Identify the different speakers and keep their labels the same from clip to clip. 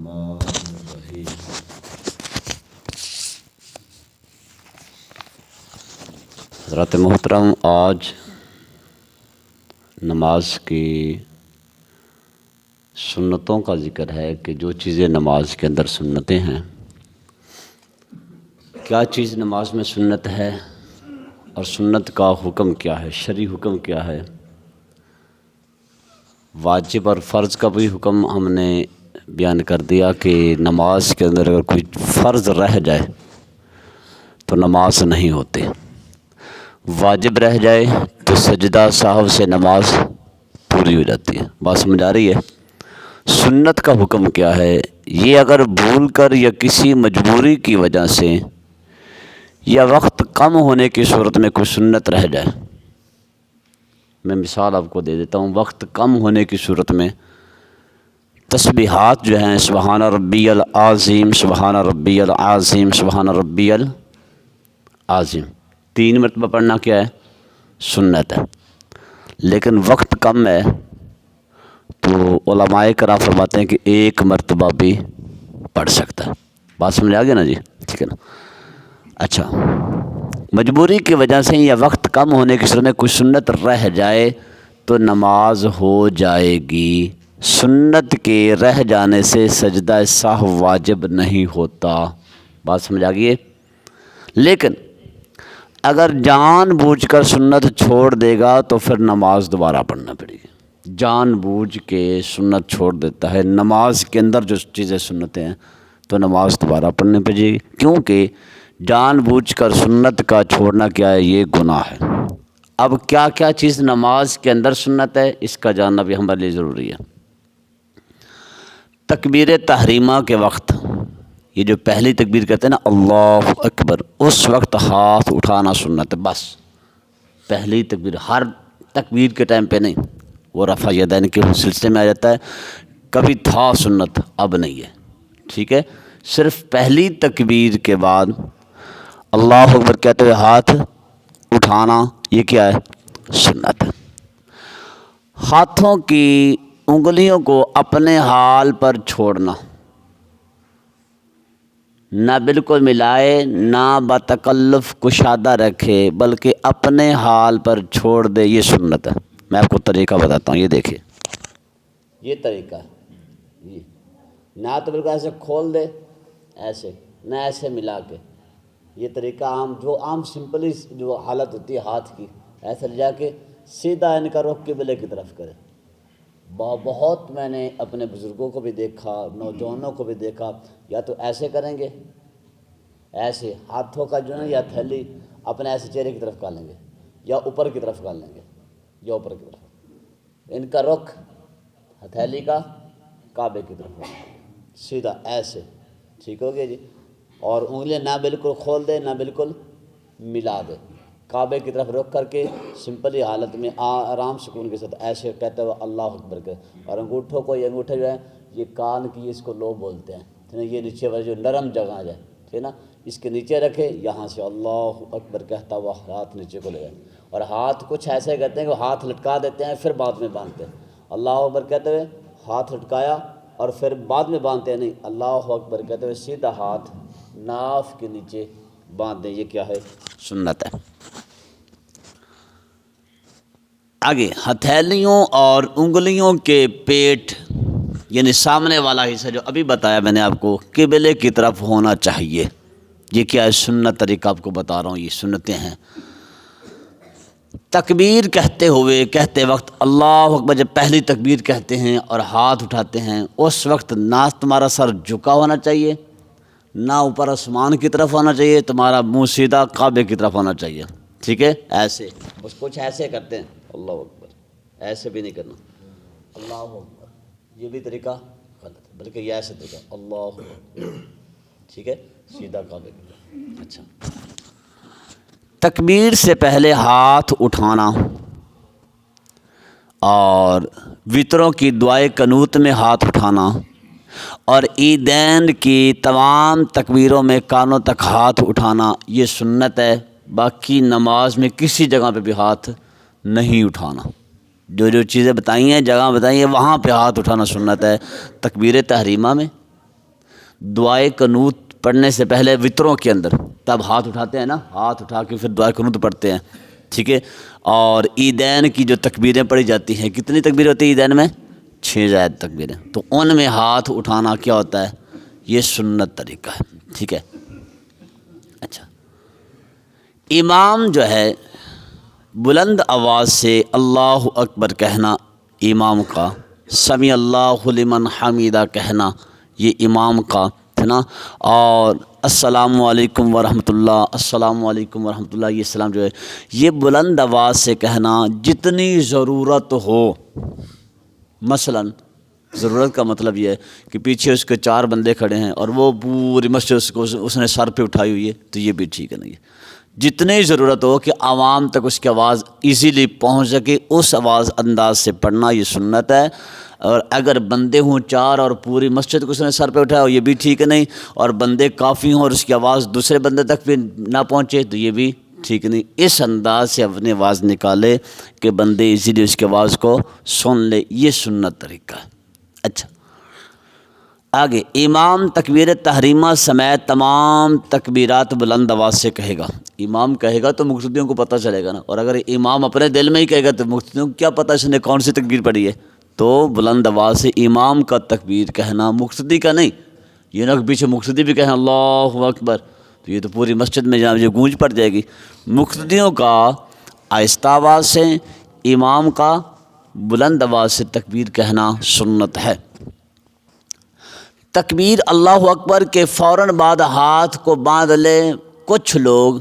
Speaker 1: الرحمن الرحیم۔ حضرات محترم، آج نماز کی سنتوں کا ذکر ہے کہ جو چیزیں نماز کے اندر سنتیں ہیں، کیا چیز نماز میں سنت ہے اور سنت کا حکم کیا ہے، شرعی حکم کیا ہے۔ واجب اور فرض کا بھی حکم ہم نے بیان کر دیا کہ نماز کے اندر اگر کوئی فرض رہ جائے تو نماز نہیں ہوتی، واجب رہ جائے تو سجدہ سہو سے نماز پوری ہو جاتی ہے۔ بات سمجھ آ رہی ہے؟ سنت کا حکم کیا ہے؟ یہ اگر بھول کر یا کسی مجبوری کی وجہ سے یا وقت کم ہونے کی صورت میں کوئی سنت رہ جائے، میں مثال آپ کو دے دیتا ہوں۔ وقت کم ہونے کی صورت میں تسبیحات جو ہیں، سبحان ربی العظیم، سبحان ربی العظیم، سبحان ربی العظیم، 3 مرتبہ پڑھنا کیا ہے؟ سنت ہے۔ لیکن وقت کم ہے تو علماء کرام فرماتے ہیں کہ 1 مرتبہ بھی پڑھ سکتا ہے۔ بات سمجھ آ گیا نا جی؟ ٹھیک ہے نا؟ اچھا، مجبوری کی وجہ سے یا وقت کم ہونے کی صورت میں کوئی سنت رہ جائے تو نماز ہو جائے گی۔ سنت کے رہ جانے سے سجدہ سہو واجب نہیں ہوتا۔ بات سمجھ آ گئی ہے؟ لیکن اگر جان بوجھ کر سنت چھوڑ دے گا تو پھر نماز دوبارہ پڑھنا پڑے گی۔ جان بوجھ کے سنت چھوڑ دیتا ہے، نماز کے اندر جو چیزیں سنتیں ہیں تو نماز دوبارہ پڑھنی پڑے گی، کیونکہ جان بوجھ کر سنت کا چھوڑنا کیا ہے؟ یہ گناہ ہے۔ اب کیا کیا چیز نماز کے اندر سنت ہے، اس کا جاننا بھی ہمارے لیے ضروری ہے۔ تکبیر تحریمہ کے وقت، یہ جو پہلی تکبیر کہتے ہیں نا، اللہ اکبر، اس وقت ہاتھ اٹھانا سنت ہے۔ بس پہلی تکبیر، ہر تکبیر کے ٹائم پہ نہیں، وہ رفع یدین کے سلسلے میں آ جاتا ہے۔ کبھی تھا سنت، اب نہیں ہے، ٹھیک ہے؟ صرف پہلی تکبیر کے بعد اللہ اکبر کہتے ہوئے ہاتھ اٹھانا، یہ کیا ہے؟ سنت ہے۔ ہاتھوں کی انگلیوں کو اپنے حال پر چھوڑنا، نہ بالکل ملائے، نہ بتکلف کشادہ رکھے، بلکہ اپنے حال پر چھوڑ دے، یہ سنت ہے۔ میں آپ کو طریقہ بتاتا ہوں، یہ دیکھیں، یہ طریقہ ہے، نہ تو بالکل ایسے کھول دے، ایسے نہ ایسے ملا کے، یہ طریقہ عام سمپلی جو حالت ہوتی ہے ہاتھ کی، ایسے لے جا کے سیدھا ان کا رخ قبلے کی طرف کرے۔ بہت میں نے اپنے بزرگوں کو بھی دیکھا، نوجوانوں کو بھی دیکھا، یا تو ایسے کریں گے، ایسے ہاتھوں کا جو ہے یا تھیلی اپنے ایسے چہرے کی طرف کر لیں گے، یا اوپر کی طرف کر لیں گے، یا اوپر کی طرف، ان کا رخ ہتھیلی کا کعبے کی طرف سیدھا ایسے، ٹھیک ہو گیا جی؟ اور انگلیاں نہ بالکل کھول دے، نہ بالکل ملا دے، کعبے کی طرف رخ کر کے سمپلی حالت میں آرام سکون کے ساتھ ایسے کہتے ہوئے اللہ اکبر کے، اور انگوٹھوں کو، یہ انگوٹھے جو ہیں یہ کان کی، اس کو لو بولتے ہیں، یہ نیچے والی جو نرم جگہ ہے، ٹھیک ہے نا، اس کے نیچے رکھے، یہاں سے اللہ اکبر کہتا ہوا ہاتھ نیچے کو لے جائے، اور ہاتھ کچھ ایسے کرتے ہیں کہ ہاتھ لٹکا دیتے ہیں پھر بعد میں باندھتے ہیں۔ اللہ اکبر کہتے ہوئے ہاتھ لٹکایا اور پھر بعد میں باندھتے ہیں، نہیں، اللہ اکبر کہتے ہوئے سیدھا ہاتھ ناف کے نیچے باندھ دیں، یہ کیا ہے؟ سنت ہے۔ آگے، ہتھیلیوں اور انگلیوں کے پیٹ، یعنی سامنے والا حصہ جو ابھی بتایا میں نے آپ کو، قبلے کی طرف ہونا چاہیے۔ یہ کیا ہے؟ سنت طریقہ آپ کو بتا رہا ہوں، یہ سنتیں ہیں۔ تکبیر کہتے وقت اللہ اکبر، جب پہلی تکبیر کہتے ہیں اور ہاتھ اٹھاتے ہیں، اس وقت نہ تمہارا سر جھکا ہونا چاہیے، نہ اوپر آسمان کی طرف ہونا چاہیے، تمہارا منہ سیدھا کعبے کی طرف ہونا چاہیے، ٹھیک ہے؟ ایسے بس کچھ ایسے کرتے ہیں، اللہ اکبر، ایسے بھی نہیں کرنا، اللہ اکبر، یہ بھی طریقہ غلط ہے، بلکہ یہ ایسے طریقہ اللہ اکبر، ٹھیک ہے؟ سیدھا کعبے کی طرف۔ اچھا، تکبیر سے پہلے ہاتھ اٹھانا اور وطروں کی دعائے قنوت میں ہاتھ اٹھانا، اور عیدین کی تمام تکبیروں میں کانوں تک ہاتھ اٹھانا، یہ سنت ہے۔ باقی نماز میں کسی جگہ پہ بھی ہاتھ نہیں اٹھانا۔ جو چیزیں بتائی ہیں، جگہ بتائی ہیں، وہاں پہ ہاتھ اٹھانا سنت ہے۔ تکبیر تحریمہ میں دعائے قنوت پڑھنے سے پہلے وطروں کے اندر تب ہاتھ اٹھاتے ہیں نا، ہاتھ اٹھا کے پھر دعائے قنوت پڑھتے ہیں، ٹھیک ہے۔ اور عیدین کی جو تکبیریں پڑھی جاتی ہیں، کتنی تکبیر ہوتی ہے عیدین میں؟ 6 زائد تکبیریں، تو ان میں ہاتھ اٹھانا کیا ہوتا ہے؟ یہ سنت طریقہ ہے، ٹھیک ہے۔ اچھا، امام جو ہے بلند آواز سے اللہ اکبر کہنا امام کا، سمیع اللہ لمن حمیدہ کہنا یہ امام کا ہے نا، اور السلام علیکم ورحمۃ اللہ، السلام علیکم ورحمۃ اللہ، یہ سلام جو ہے یہ بلند آواز سے کہنا جتنی ضرورت ہو۔ مثلا ضرورت کا مطلب یہ ہے کہ پیچھے اس کے 4 بندے کھڑے ہیں اور وہ پوری مسجد اس نے سر پہ اٹھائی ہوئی ہے، تو یہ بھی ٹھیک ہے نہیں ہے۔ جتنی ضرورت ہو کہ عوام تک اس کی آواز ایزیلی پہنچ سکے، اس آواز انداز سے پڑھنا یہ سنت ہے۔ اور اگر بندے ہوں 4 اور پوری مسجد کو اس نے سر پہ اٹھایا ہو، یہ بھی ٹھیک ہے نہیں، اور بندے کافی ہوں اور اس کی آواز دوسرے بندے تک بھی نہ پہنچے تو یہ بھی ٹھیک نہیں۔ اس انداز سے اپنی آواز نکالے کہ بندے ایزیلی اس کی آواز کو سن لے، یہ سنت طریقہ ہے۔ اچھا، آگے امام تکبیر تحریمہ سمیت تمام تکبیرات بلند آواز سے کہے گا۔ امام کہے گا تو مقتدیوں کو پتہ چلے گا نا، اور اگر امام اپنے دل میں ہی کہے گا تو مقتدیوں کو کیا پتہ اس نے کون سی تکبیر پڑھی ہے؟ تو بلند آواز سے امام کا تکبیر کہنا، مقتدی کا نہیں۔ یہ نہ کہ پیچھے مقتدی بھی کہیں اللہ اکبر، تو یہ تو پوری مسجد میں جہاں یہ گونج پڑ جائے گی۔ مقتدیوں کا آہستہ آواز سے، امام کا بلند آواز سے تکبیر کہنا سنت ہے۔ تکبیر اللہ اکبر کے فوراً بعد ہاتھ کو باندھ لے۔ کچھ لوگ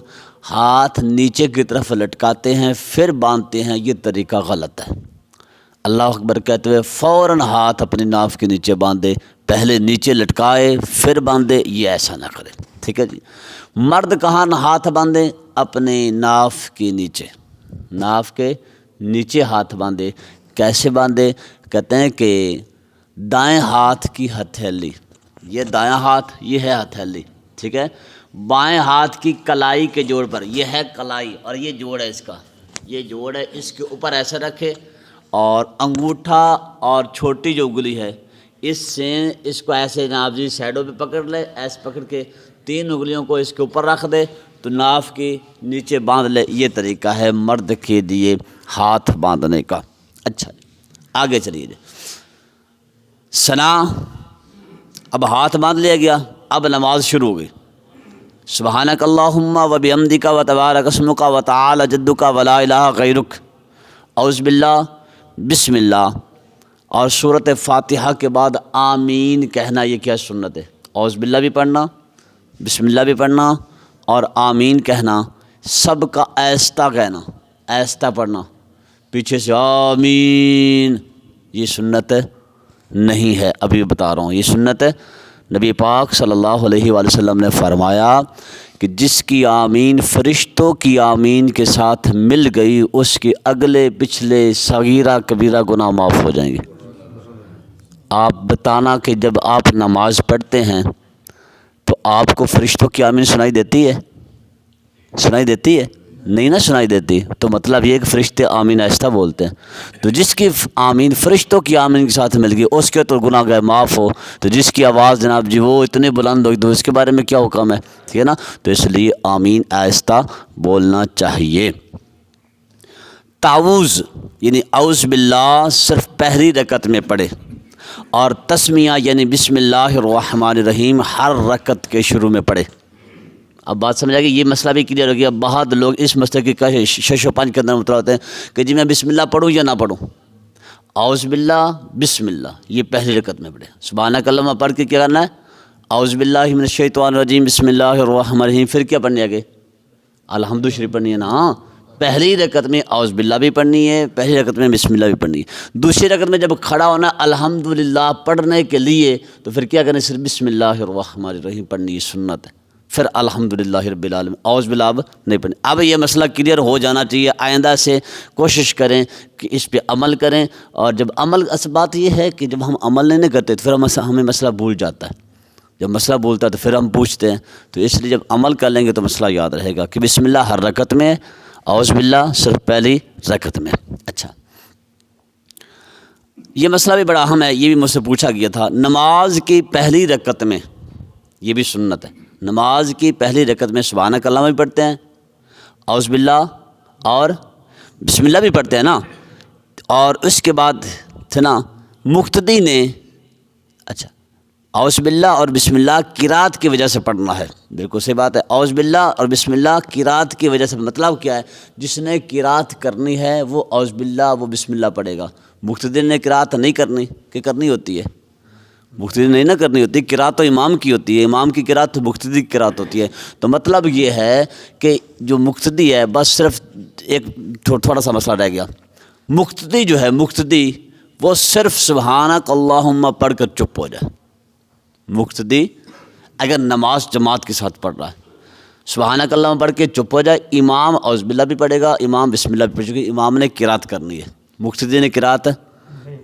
Speaker 1: ہاتھ نیچے کی طرف لٹکاتے ہیں پھر باندھتے ہیں، یہ طریقہ غلط ہے۔ اللہ اکبر کہتے ہوئے فوراً ہاتھ اپنی ناف کے نیچے باندھے، پہلے نیچے لٹکائے پھر باندھے، یہ ایسا نہ کرے، ٹھیک ہے جی۔ مرد کہاں ہاتھ باندھے؟ اپنے ناف کے نیچے، ناف کے نیچے ہاتھ باندھے۔ کیسے باندھے؟ کہتے ہیں کہ دائیں ہاتھ کی ہتھیلی، یہ دایاں ہاتھ، یہ ہے ہتھیلی، ٹھیک ہے۔ بائیں ہاتھ کی کلائی کے جوڑ پر، یہ ہے کلائی اور یہ جوڑ ہے اس کا، یہ جوڑ ہے، اس کے اوپر ایسے رکھے، اور انگوٹھا اور چھوٹی جو انگلی ہے اس سے اس کو ایسے جناب جی سائڈوں پہ پکڑ لے، ایسے پکڑ کے 3 انگلیوں کو اس کے اوپر رکھ دے تو ناف کے نیچے باندھ لے۔ یہ طریقہ ہے مرد کے لیے ہاتھ باندھنے کا۔ اچھا، آگے چلیے جی۔ ثنا، اب ہاتھ باندھ لیا گیا، اب نماز شروع ہو گئی۔ سبحانک اللہم و بحمدک و تبارک اسمک و تعالی جدک و لا الہ غیرک، اعوذ باللہ، بسم اللہ، اور سورۃ فاتحہ کے بعد آمین کہنا، یہ کیا سنت ہے؟ اعوذ باللہ بھی پڑھنا، بسم اللہ بھی پڑھنا اور آمین کہنا، سب کا آہستہ کہنا، آہستہ پڑھنا، پیچھے سے آمین، یہ سنت نہیں ہے، ابھی بتا رہا ہوں، یہ سنت ہے۔ نبی پاک صلی اللہ علیہ وآلہ وسلم نے فرمایا کہ جس کی آمین فرشتوں کی آمین کے ساتھ مل گئی، اس کے اگلے پچھلے صغیرہ کبیرہ گناہ معاف ہو جائیں گے۔ آپ بتانا کہ جب آپ نماز پڑھتے ہیں تو آپ کو فرشتوں کی آمین سنائی دیتی ہے؟ سنائی دیتی ہے؟ نہیں نا سنائی دیتی، تو مطلب یہ کہ فرشتے آمین آہستہ بولتے ہیں۔ تو جس کی آمین فرشتوں کی آمین کے ساتھ مل گئی، اس کے تو گناہ گئے معاف ہو، تو جس کی آواز جناب جی وہ اتنی بلند ہوئی تو اس کے بارے میں کیا حکم ہے، ٹھیک ہے نا۔ تو اس لیے آمین آہستہ بولنا چاہیے۔ تعوذ یعنی اعوذ باللہ صرف پہلی رکعت میں پڑھے، اور تسمیہ یعنی بسم اللہ الرحمن الرحیم ہر رکعت کے شروع میں پڑھے۔ اب بات سمجھ آ گئی، یہ مسئلہ بھی کلیئر ہو گیا۔ بہت لوگ اس مسئلے کی شش و پنج کے اندر مبتلا ہوتے ہیں کہ جی میں بسم اللہ پڑھوں یا نہ پڑھوں۔ اعوذ باللہ، بسم اللہ، یہ پہلی رکعت میں پڑھے۔ سبحانک اللہم پڑھ کے کیا کرنا ہے؟ اعوذ باللہ من الشیطان الرجیم، بسم اللہ الرحمن الرحیم، پھر کیا پڑھنی ہے آگے؟ الحمد شریف پڑھنی ہے نا۔ ہاں، پہلی رکعت میں اعوذ باللہ بھی پڑھنی ہے، پہلی رکعت میں بسم اللہ بھی پڑھنی ہے۔ دوسری رکعت میں جب کھڑا ہونا الحمدللہ پڑھنے کے لیے تو پھر کیا کرنا ہے؟ صرف بسم اللہ الرحمن الرحیم پڑھنی، یہ سنت ہے۔ پھر الحمدللہ رب العالمین، اعوذ باللہ اب نہیں پڑھنی۔ اب یہ مسئلہ کلیئر ہو جانا چاہیے، آئندہ سے کوشش کریں کہ اس پہ عمل کریں۔ اور جب عمل، اصل بات یہ ہے کہ جب ہم عمل نہیں کرتے تو پھر ہمیں مسئلہ بھول جاتا ہے۔ جب مسئلہ بھولتا ہے تو پھر ہم پوچھتے ہیں، تو اس لیے جب عمل کر لیں گے تو مسئلہ یاد رہے گا کہ بسم اللہ ہر رکعت میں، اعوذ باللہ صرف پہلی رکعت میں۔ اچھا، یہ مسئلہ بھی بڑا اہم ہے، یہ بھی مجھ سے پوچھا گیا تھا۔ نماز کی پہلی رکعت میں یہ بھی سنت ہے۔ نماز کی پہلی رکعت میں سبحانک اللہم بھی پڑھتے ہیں، اعوذ باللہ اور بسم اللہ بھی پڑھتے ہیں نا، اور اس کے بعد تھے نا مقتدی نے اچھا اعوذ باللہ اور بسم اللہ قرات کی وجہ سے پڑھنا ہے، بالکل صحیح بات ہے۔ اعوذ باللہ اور بسم اللہ قرات کی وجہ سے، مطلب کیا ہے، جس نے قرات کرنی ہے وہ اعوذ باللہ وہ بسم اللہ پڑھے گا۔ مقتدی نے قرات نہیں کرنی کہ کرنی ہوتی ہے، مقتدی نہیں نہ کرنی ہوتی، قرات تو امام کی ہوتی ہے، امام کی قرات تو مقتدی کی قرات ہوتی ہے۔ تو مطلب یہ ہے کہ جو مقتدی ہے، بس صرف ایک تھوڑا سا مسئلہ رہ گیا، مقتدی جو ہے مقتدی وہ صرف سبحانک اللہم پڑھ کر چپ ہو جائے۔ مقتدی اگر نماز جماعت کے ساتھ پڑھ رہا ہے، سبحانک اللہم پڑھ کے چپ ہو جائے، امام اعوذ باللہ بھی پڑھے گا، امام بسم اللہ بھی پڑھے گا، امام نے قرات کرنی ہے، مقتدی نے قرات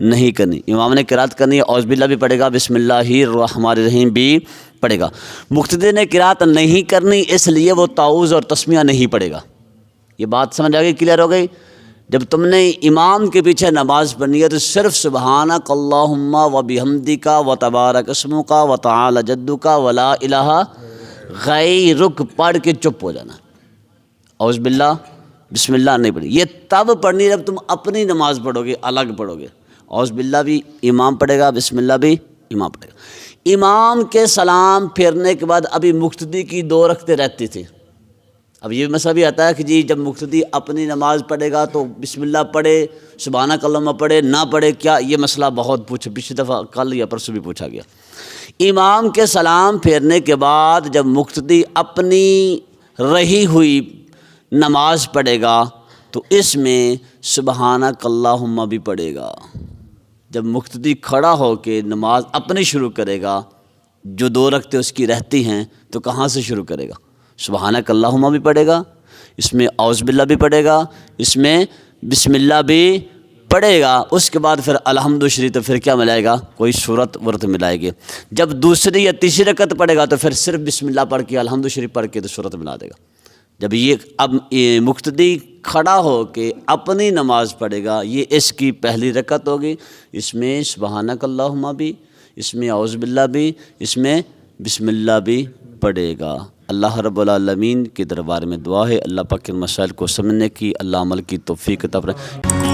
Speaker 1: نہیں کرنی، امام نے قرات کرنی ہے، اعوذ باللہ بھی پڑھے گا، بسم اللہ الرحمن الرحیم بھی پڑھے گا۔ مقتدی نے قرات نہیں کرنی، اس لیے وہ تعوذ اور تسمیہ نہیں پڑھے گا۔ یہ بات سمجھ آ گئی، کلیئر ہو گئی؟ جب تم نے امام کے پیچھے نماز پڑھنی ہے تو صرف سبحانک اللہم و بحمدک و تبارک اسمک و تعالی جدک ولا الہ غیرک پڑھ کے چپ ہو جانا۔ اعوذ باللہ بسم اللہ نہیں پڑھی، یہ تب پڑھنی جب تم اپنی نماز پڑھو گے، الگ پڑھو گے۔ اعوذ باللہ بھی امام پڑھے گا، بسم اللہ بھی امام پڑھے گا۔ امام کے سلام پھیرنے کے بعد ابھی مقتدی کی 2 رکعتیں رہتی تھی۔ اب یہ مسئلہ بھی آتا ہے کہ جی جب مقتدی اپنی نماز پڑھے گا تو بسم اللہ پڑھے، سبحانک اللہم پڑھے، نہ پڑھے کیا؟ یہ مسئلہ بہت پچھلی دفعہ کل یا پرسوں بھی پوچھا گیا۔ امام کے سلام پھیرنے کے بعد جب مقتدی اپنی رہی ہوئی نماز پڑھے گا تو اس میں سبحانک اللہم بھی پڑھے گا۔ جب مقتدی کھڑا ہو کے نماز اپنی شروع کرے گا، جو 2 رکعتیں اس کی رہتی ہیں، تو کہاں سے شروع کرے گا؟ سبحانک اللہم بھی پڑھے گا، اس میں اعوذ باللہ بھی پڑھے گا، اس میں بسم اللہ بھی پڑھے گا، اس کے بعد پھر الحمد شریف، تو پھر کیا ملائے گا؟ کوئی صورت ورت ملائے گی۔ جب دوسری یا تیسری رکعت پڑھے گا تو پھر صرف بسم اللہ پڑھ کے الحمد شریف پڑھ کے تو صورت ملا دے گا۔ جب اب مقتدی کھڑا ہو کے اپنی نماز پڑھے گا، یہ اس کی پہلی رکعت ہوگی، اس میں سبحانک اللہم بھی، اس میں اعوذ باللہ بھی، اس میں بسم اللہ بھی پڑھے گا۔ اللہ رب العالمین کے دربار میں دعا ہے اللہ پاک کے مسائل کو سمجھنے کی، اللہ عمل کی توفیق عطا فرمائے۔